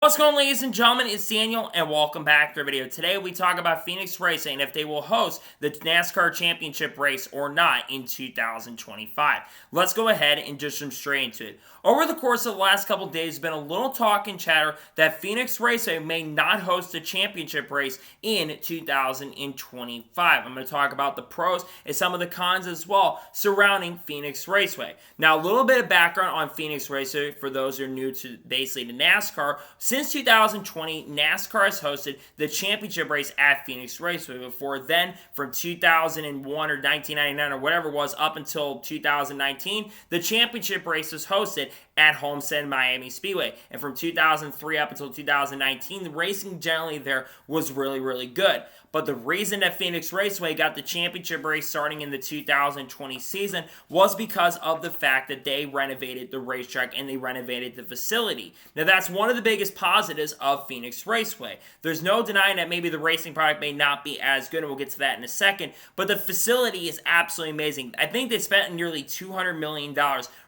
What's going on, ladies and gentlemen? It's Daniel, and welcome back to our video. Today, we talk about Phoenix Racing and if they will host the NASCAR Championship race or not in 2025. Let's go ahead and just jump straight into it. Over the course of the last couple days, there's been a little talk and chatter that Phoenix Raceway may not host a championship race in 2025. I'm going to talk about the pros and some of the cons as well surrounding Phoenix Raceway. Now, a little bit of background on Phoenix Raceway for those who are new to basically to NASCAR. Since 2020, NASCAR has hosted the championship race at Phoenix Raceway. Before then, from 2001 or 1999 or whatever it was up until 2019, the championship race was hosted at Homestead-Miami Speedway. And from 2003 up until 2019, the racing generally there was really, really good. But the reason that Phoenix Raceway got the championship race starting in the 2020 season was because of the fact that they renovated the racetrack and they renovated the facility. Now, that's one of the biggest positives of Phoenix Raceway. There's no denying that maybe the racing product may not be as good, and we'll get to that in a second, but the facility is absolutely amazing. I think they spent nearly $200 million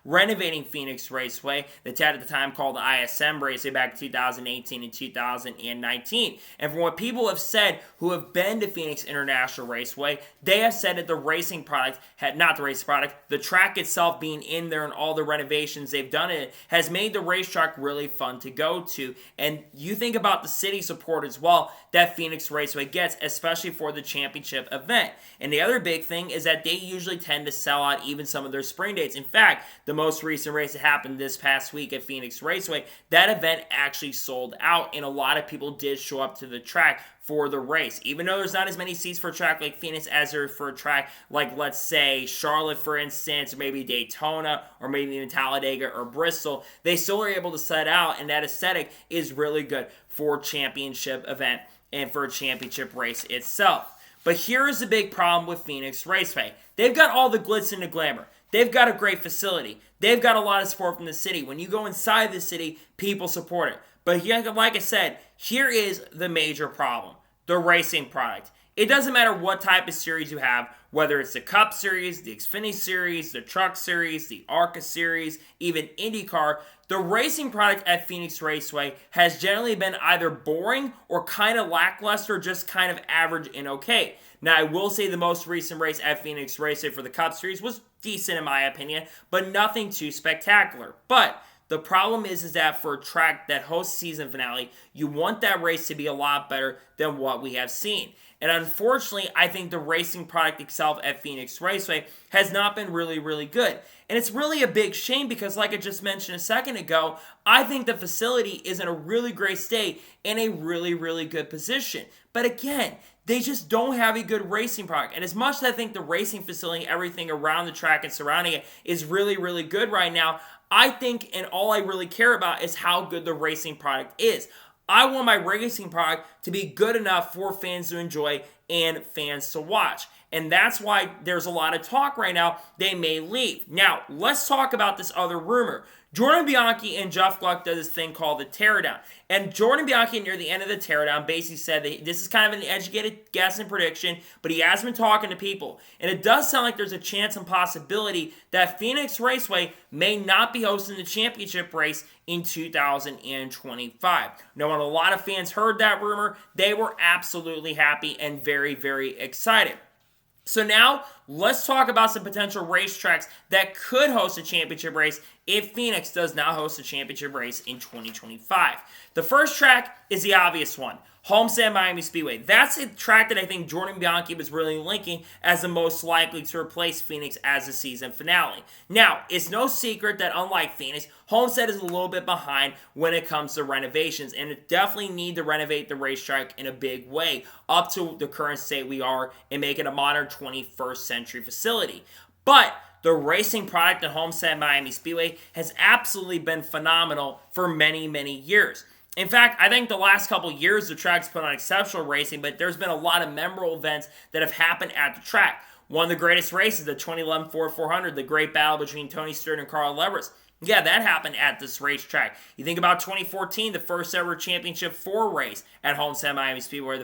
renovating Phoenix Raceway, that's at the time called the ISM Raceway back in 2018 and 2019. And from what people have said who have been to Phoenix International Raceway, they have said that the racing product, the track itself being in there and all the renovations they've done in it has made the racetrack really fun to go to. And you think about the city support as well that Phoenix Raceway gets, especially for the championship event. And the other big thing is that they usually tend to sell out even some of their spring dates. In fact, the most recent race that happened this past week at Phoenix Raceway, that event actually sold out, and a lot of people did show up to the track for the race. Even though there's not as many seats for a track like Phoenix as there for a track like, let's say, Charlotte, for instance, or maybe Daytona, or maybe even Talladega or Bristol, they still are able to set out, and that aesthetic is really good for a championship event and for a championship race itself. But here is the big problem with Phoenix Raceway. They've got all the glitz and the glamour. They've got a great facility. They've got a lot of support from the city. When you go inside the city, people support it. But here, like I said, here is the major problem. The racing product. It doesn't matter what type of series you have, whether it's the Cup Series, the Xfinity Series, the Truck Series, the ARCA Series, even IndyCar, the racing product at Phoenix Raceway has generally been either boring or kind of lackluster, just kind of average and okay. Now, I will say the most recent race at Phoenix Raceway for the Cup Series was decent in my opinion, but nothing too spectacular. But the problem is that for a track that hosts season finale, you want that race to be a lot better than what we have seen. And unfortunately, I think the racing product itself at Phoenix Raceway has not been really, really good. And it's really a big shame because, like I just mentioned a second ago, I think the facility is in a really great state in a really, really good position. But again, they just don't have a good racing product. And as much as I think the racing facility, everything around the track and surrounding it is really, really good right now, I think, and all I really care about is how good the racing product is. I want my racing product to be good enough for fans to enjoy and fans to watch. And that's why there's a lot of talk right now they may leave. Now, let's talk about this other rumor. Jordan Bianchi and Jeff Gluck does this thing called the teardown. And Jordan Bianchi, near the end of the teardown, basically said that this is kind of an educated guess and prediction, but he has been talking to people. And it does sound like there's a chance and possibility that Phoenix Raceway may not be hosting the championship race in 2025. Now, when a lot of fans heard that rumor, they were absolutely happy and very, very excited. So now, let's talk about some potential racetracks that could host a championship race if Phoenix does not host a championship race in 2025. The first track is the obvious one, Homestead-Miami Speedway. That's a track that I think Jordan Bianchi was really linking as the most likely to replace Phoenix as the season finale. Now, it's no secret that unlike Phoenix, Homestead is a little bit behind when it comes to renovations, and it definitely need to renovate the racetrack in a big way up to the current state we are and make it a modern 21st century facility. But the racing product at Homestead-Miami Speedway has absolutely been phenomenal for many, many years. In fact, I think the last couple years the track's put on exceptional racing, but there's been a lot of memorable events that have happened at the track. One of the greatest races, the 2011 Ford 400, the great battle between Tony Stewart and Carl Lewis. Yeah, that happened at this racetrack. You think about 2014, the first ever Championship 4 race at Homestead-Miami Speedway.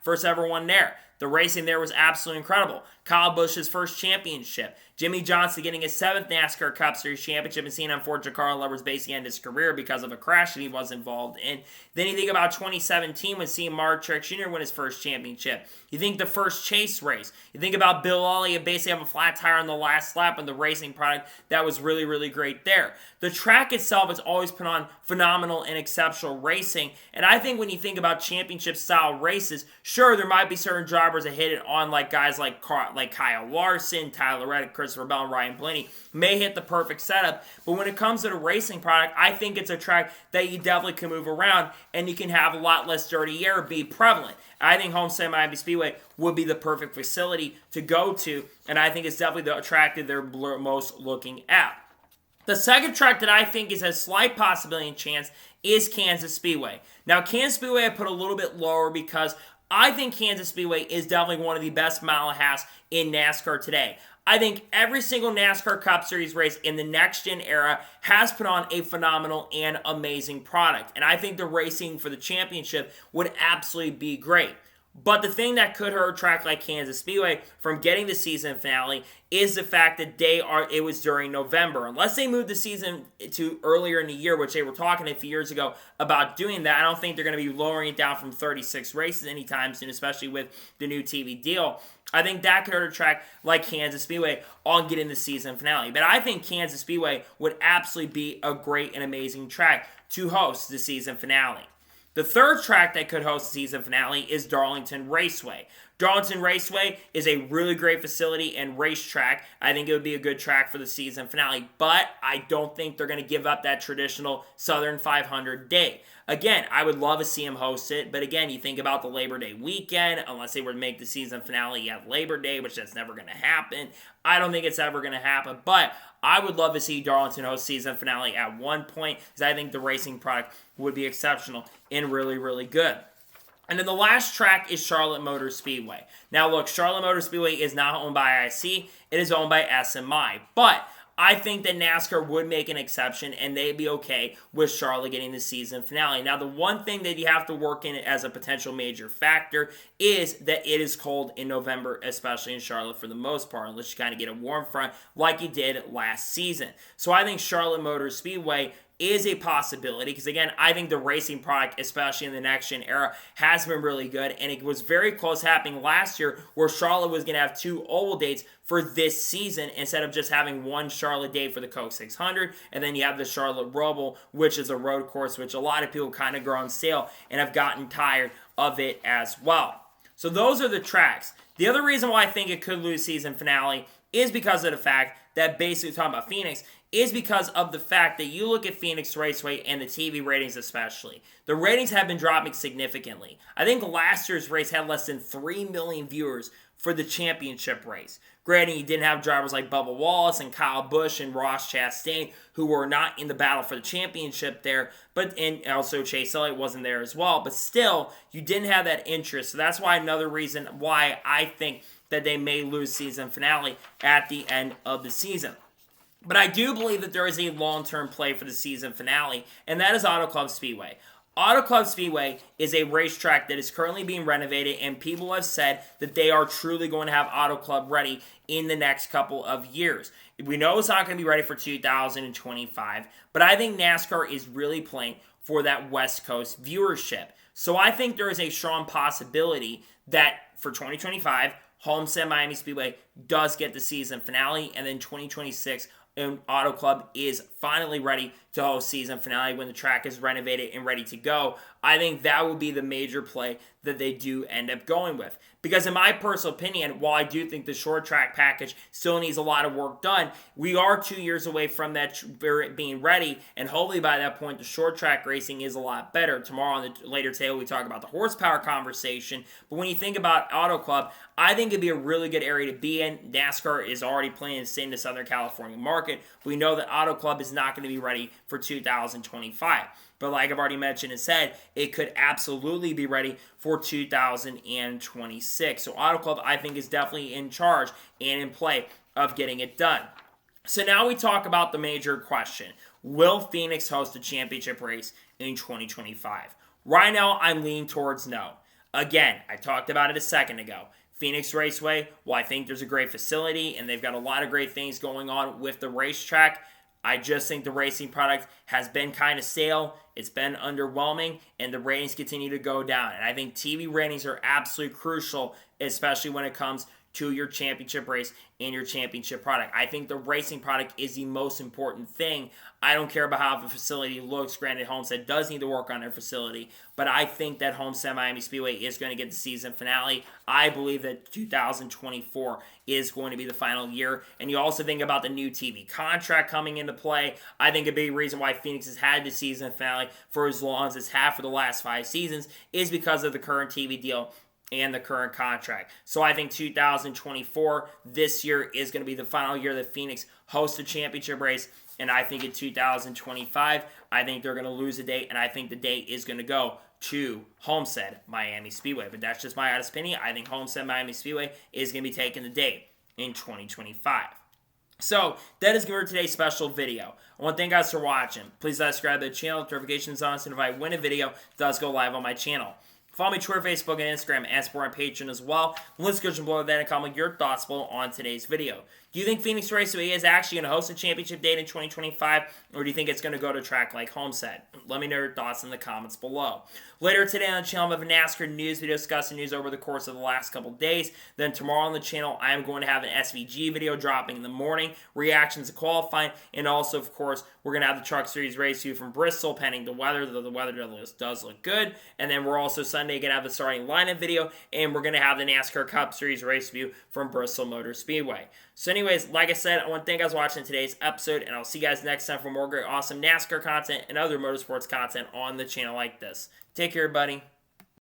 First ever one there. The racing there was absolutely incredible. Kyle Busch's first championship. Jimmy Johnson getting his 7th NASCAR Cup Series championship and seeing unfortunate Carl Edwards basically end his career because of a crash that he was involved in. Then you think about 2017 when seeing Mark Truex Jr. win his first championship. You think the first chase race. You think about Bill Elliott basically having a flat tire on the last lap and the racing product that was really, really great there. The track itself has always put on phenomenal and exceptional racing, and I think when you think about championship-style races, sure, there might be certain drivers that hit it on, like guys like Kyle Larson, Tyler Reddick, Christopher Bell, and Ryan Blaney may hit the perfect setup, but when it comes to the racing product, I think it's a track that you definitely can move around, and you can have a lot less dirty air be prevalent. I think Homestead-Miami Speedway would be the perfect facility to go to, and I think it's definitely the track that they're most looking at. The second track that I think is a slight possibility and chance is Kansas Speedway. Now, Kansas Speedway I put a little bit lower because I think Kansas Speedway is definitely one of the best mile and a halves in NASCAR today. I think every single NASCAR Cup Series race in the next-gen era has put on a phenomenal and amazing product. And I think the racing for the championship would absolutely be great. But the thing that could hurt a track like Kansas Speedway from getting the season finale is the fact that it was during November. Unless they moved the season to earlier in the year, which they were talking a few years ago about doing that, I don't think they're going to be lowering it down from 36 races anytime soon, especially with the new TV deal. I think that could hurt a track like Kansas Speedway on getting the season finale. But I think Kansas Speedway would absolutely be a great and amazing track to host the season finale. The third track that could host the season finale is Darlington Raceway. Darlington Raceway is a really great facility and racetrack. I think it would be a good track for the season finale, but I don't think they're going to give up that traditional Southern 500 day. Again, I would love to see them host it, but again, you think about the Labor Day weekend, unless they were to make the season finale at Labor Day, which that's never going to happen. I don't think it's ever going to happen, but I would love to see Darlington host season finale at one point, because I think the racing product would be exceptional and really, really good. And then the last track is Charlotte Motor Speedway. Now look, Charlotte Motor Speedway is not owned by IC, it is owned by SMI, but I think that NASCAR would make an exception and they'd be okay with Charlotte getting the season finale. Now, the one thing that you have to work in as a potential major factor is that it is cold in November, especially in Charlotte for the most part, unless you kind of get a warm front like you did last season. So I think Charlotte Motor Speedway is a possibility because, again, I think the racing product, especially in the next-gen era, has been really good, and it was very close happening last year where Charlotte was going to have 2 oval dates for this season instead of just having one Charlotte date for the Coke 600, and then you have the Charlotte Roval, which is a road course, which a lot of people kind of grow on sale and have gotten tired of it as well. So those are the tracks. The other reason why I think it could lose season finale is because of the fact that basically talking about Phoenix is because of the fact that you look at Phoenix Raceway and the TV ratings especially. The ratings have been dropping significantly. I think last year's race had less than 3 million viewers for the championship race. Granted, you didn't have drivers like Bubba Wallace and Kyle Busch and Ross Chastain who were not in the battle for the championship there, and also Chase Elliott wasn't there as well, but still, you didn't have that interest. So that's why another reason why I think that they may lose season finale at the end of the season. But I do believe that there is a long-term play for the season finale, and that is Auto Club Speedway. Auto Club Speedway is a racetrack that is currently being renovated, and people have said that they are truly going to have Auto Club ready in the next couple of years. We know it's not going to be ready for 2025, but I think NASCAR is really playing for that West Coast viewership. So I think there is a strong possibility that for 2025, Homestead-Miami Speedway does get the season finale, and then 2026, and Auto Club is finally ready to host season finale when the track is renovated and ready to go. I think that would be the major play that they do end up going with. Because in my personal opinion, while I do think the short track package still needs a lot of work done, we are 2 years away from that being ready, and hopefully by that point, the short track racing is a lot better. Tomorrow on the later table, we talk about the horsepower conversation, but when you think about Auto Club, I think it'd be a really good area to be in. NASCAR is already planning to stay in the Southern California market. We know that Auto Club is not going to be ready for 2025. But like I've already mentioned and said, it could absolutely be ready for 2026. So Auto Club, I think, is definitely in charge and in play of getting it done. So now we talk about the major question. Will Phoenix host a championship race in 2025? Right now, I'm leaning towards no. Again, I talked about it a second ago. Phoenix Raceway, well, I think there's a great facility and they've got a lot of great things going on with the racetrack. I just think the racing product has been kind of stale. It's been underwhelming, and the ratings continue to go down. And I think TV ratings are absolutely crucial, especially when it comes to your championship race and your championship product. I think the racing product is the most important thing. I don't care about how the facility looks. Granted, Homestead does need to work on their facility, but I think that Homestead-Miami Speedway is going to get the season finale. I believe that 2024 is going to be the final year. And you also think about the new TV contract coming into play. I think a big reason why Phoenix has had the season finale for as long as it's had for the last 5 seasons is because of the current TV deal and the current contract. So I think 2024, this year, is going to be the final year that Phoenix hosts a championship race. And I think in 2025, I think they're going to lose a date, and I think the date is going to go to Homestead-Miami Speedway. But that's just my honest opinion. I think Homestead-Miami Speedway is going to be taking the date in 2025. So, that is going to be today's special video. I want to thank you guys for watching. Please subscribe to the channel, notifications on, so if I win a video, it does go live on my channel. Follow me Twitter, Facebook, and Instagram, and support on Patreon as well. Let's go below that and comment your thoughts below on today's video. Do you think Phoenix Raceway is actually going to host a championship date in 2025, or do you think it's going to go to a track like Homestead? Let me know your thoughts in the comments below. Later today on the channel, I have a NASCAR news video discussing news over the course of the last couple days. Then tomorrow on the channel, I am going to have an SVG video dropping in the morning, reactions to qualifying, and also, of course, we're going to have the Truck Series race view from Bristol, pending the weather, though the weather does look good. And then we're also Sunday going to have the starting lineup video, and we're going to have the NASCAR Cup Series race view from Bristol Motor Speedway. So anyways, like I said, I want to thank you guys for watching today's episode, and I'll see you guys next time for more great, awesome NASCAR content and other motorsports content on the channel like this. Take care, everybody.